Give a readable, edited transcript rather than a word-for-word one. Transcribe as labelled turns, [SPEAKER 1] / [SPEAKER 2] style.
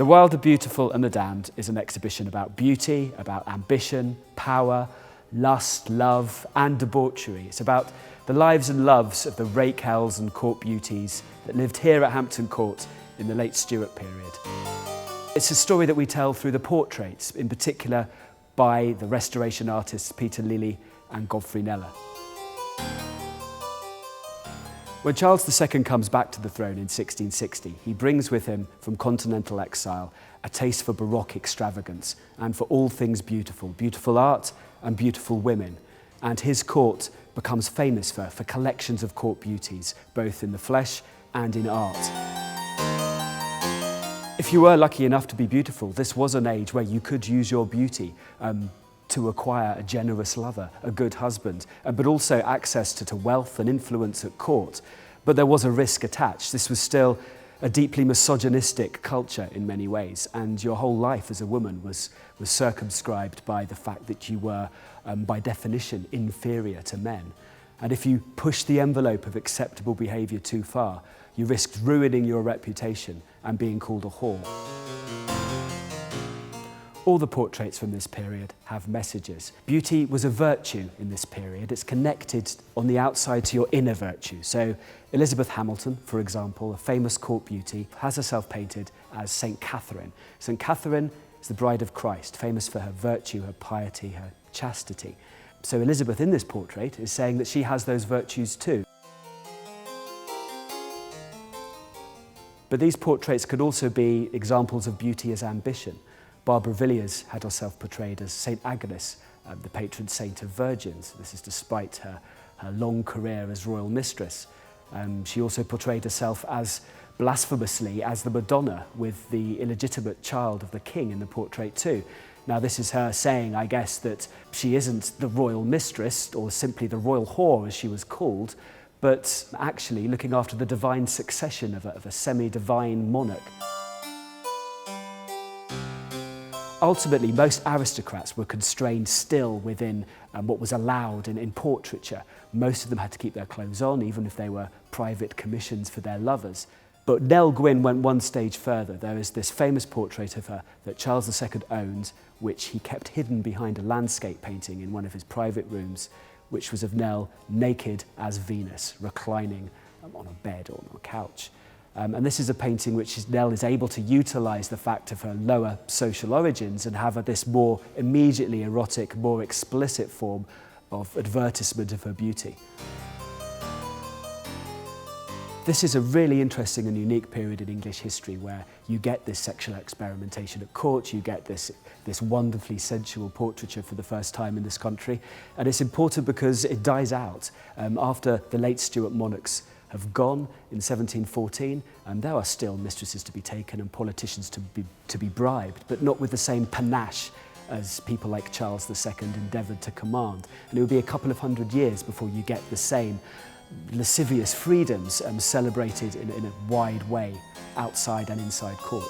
[SPEAKER 1] The Wild, the Beautiful and the Damned is an exhibition about beauty, about ambition, power, lust, love and debauchery. It's about the lives and loves of the Rakehels and court beauties that lived here at Hampton Court in the late Stuart period. It's a story that we tell through the portraits, in particular by the restoration artists Peter Lilly and Godfrey Kneller. When Charles II comes back to the throne in 1660, he brings with him from continental exile a taste for Baroque extravagance and for all things beautiful, beautiful art and beautiful women. And his court becomes famous for collections of court beauties, both in the flesh and in art. If you were lucky enough to be beautiful, this was an age where you could use your beauty to acquire a generous lover, a good husband, but also access to wealth and influence at court. But there was a risk attached. This was still a deeply misogynistic culture in many ways, and your whole life as a woman was circumscribed by the fact that you were, by definition, inferior to men. And if you pushed the envelope of acceptable behaviour too far, you risked ruining your reputation and being called a whore. All the portraits from this period have messages. Beauty was a virtue in this period. It's connected on the outside to your inner virtue. So Elizabeth Hamilton, for example, a famous court beauty, has herself painted as St. Catherine. St. Catherine is the bride of Christ, famous for her virtue, her piety, her chastity. So Elizabeth in this portrait is saying that she has those virtues too. But these portraits could also be examples of beauty as ambition. Barbara Villiers had herself portrayed as St. Agnes, the patron saint of virgins. This is despite her long career as royal mistress. She also portrayed herself as blasphemously as the Madonna, with the illegitimate child of the king in the portrait too. Now this is her saying, I guess, that she isn't the royal mistress or simply the royal whore as she was called, but actually looking after the divine succession of a semi-divine monarch. Ultimately, most aristocrats were constrained still within what was allowed in portraiture. Most of them had to keep their clothes on, even if they were private commissions for their lovers. But Nell Gwyn went one stage further. There is this famous portrait of her that Charles II owned, which he kept hidden behind a landscape painting in one of his private rooms, which was of Nell naked as Venus, reclining on a bed or on a couch. And this is a painting which Nell is able to utilise the fact of her lower social origins and have this more immediately erotic, more explicit form of advertisement of her beauty. This is a really interesting and unique period in English history where you get this sexual experimentation at court, you get this wonderfully sensual portraiture for the first time in this country. And it's important because it dies out after the late Stuart monarchs have gone in 1714, and there are still mistresses to be taken and politicians to be bribed, but not with the same panache as people like Charles II endeavoured to command. And it will be a couple of hundred years before you get the same lascivious freedoms celebrated in a wide way outside and inside court.